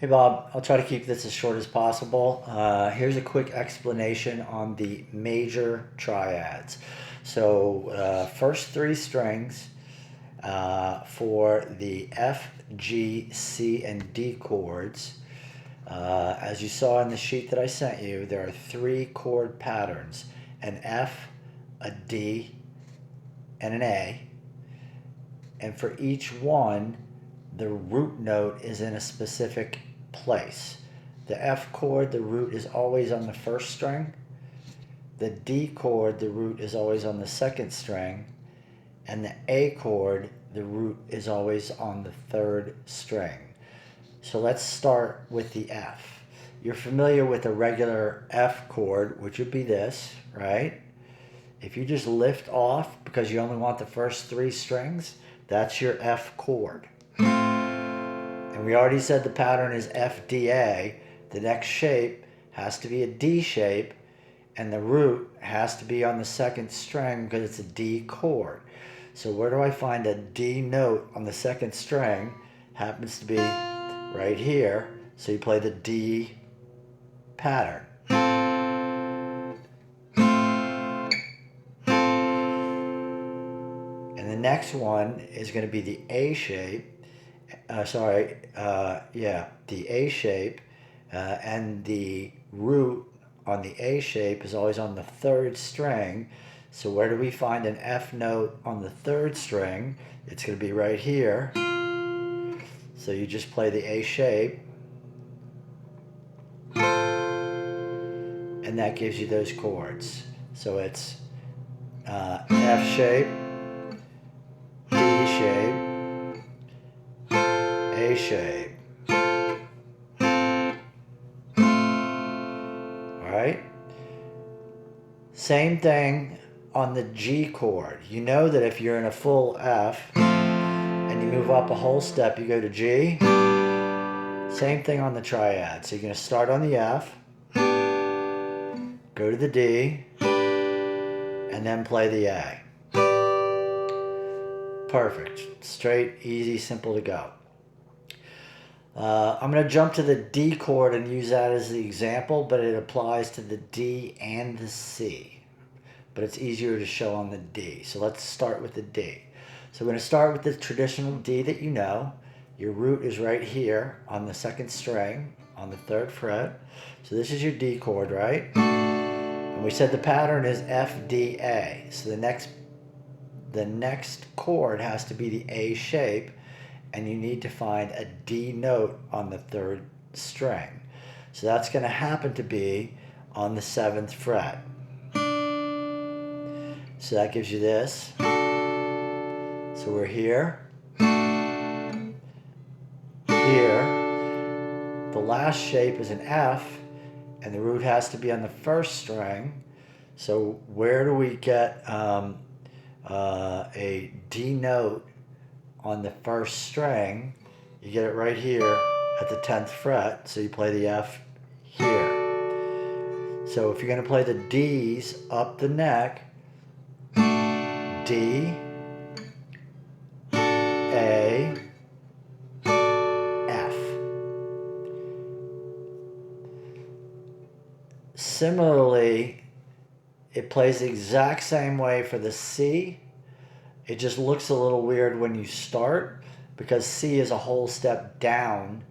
Hey Bob, I'll try to keep this as short as possible. Here's a quick explanation on the major triads. So first three strings for the F, G, C, and D chords. As you saw in the sheet that I sent you, there are three chord patterns: an F, a D, and an A. And for each one, the root note is in a specific place. The F chord, the root is always on the first string. The D chord, the root is always on the second string. And the A chord, the root is always on the third string. So let's start with the F. You're familiar with a regular F chord, which would be this, right? If you just lift off because you only want the first three strings, that's your F chord. And we already said the pattern is FDA. The next shape has to be a D shape, and the root has to be on the second string because it's a D chord. So where do I find a D note on the second string? Happens to be right here. So you play the D pattern. And the next one is going to be the A shape. The A shape, and the root on the A shape is always on the third string. So where do we find an F note on the third string? It's going to be right here. So you just play the A shape, and that gives you those chords. So it's F shape, D shape, A shape. Alright? Same thing on the G chord. You know that if you're in a full F and you move up a whole step, you go to G. Same thing on the triad. So you're going to start on the F, go to the D, and then play the A. Perfect. Straight, easy, simple to go. I'm going to jump to the D chord and use that as the example, but it applies to the D and the C. But it's easier to show on the D. So let's start with the D. So we're going to start with the traditional D that you know. Your root is right here on the second string, on the third fret. So this is your D chord, right? And we said the pattern is F, D, A. So the next chord has to be the A shape, and you need to find a D note on the third string. So that's going to happen to be on the 7th fret. So that gives you this. So we're here. Here. The last shape is an F, and the root has to be on the first string. So where do we get a D note on the first string? You get it right here at the 10th fret, so you play the F here. So if you're going to play the D's up the neck, D, A, F. Similarly, it plays the exact same way for the C. It just looks a little weird when you start because C is a whole step down,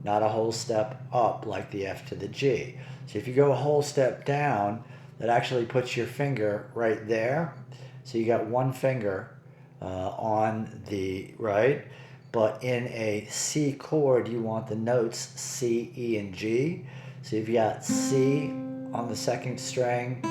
not a whole step up like the F to the G. So if you go a whole step down, that actually puts your finger right there. So you got one finger on the right, but in a C chord, you want the notes C, E, and G. So if you got C on the second string,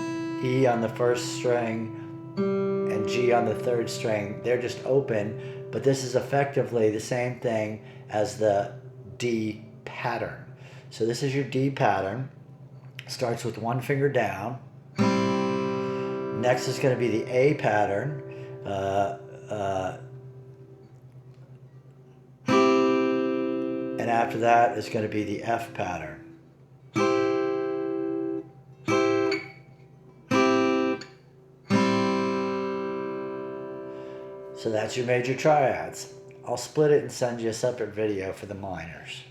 E on the first string, and G on the third string, they're just open, but this is effectively the same thing as the D pattern. So this is your D pattern. Starts with one finger down. Next is going to be the A pattern. And after that is going to be the F pattern. So that's your major triads. I'll split it and send you a separate video for the minors.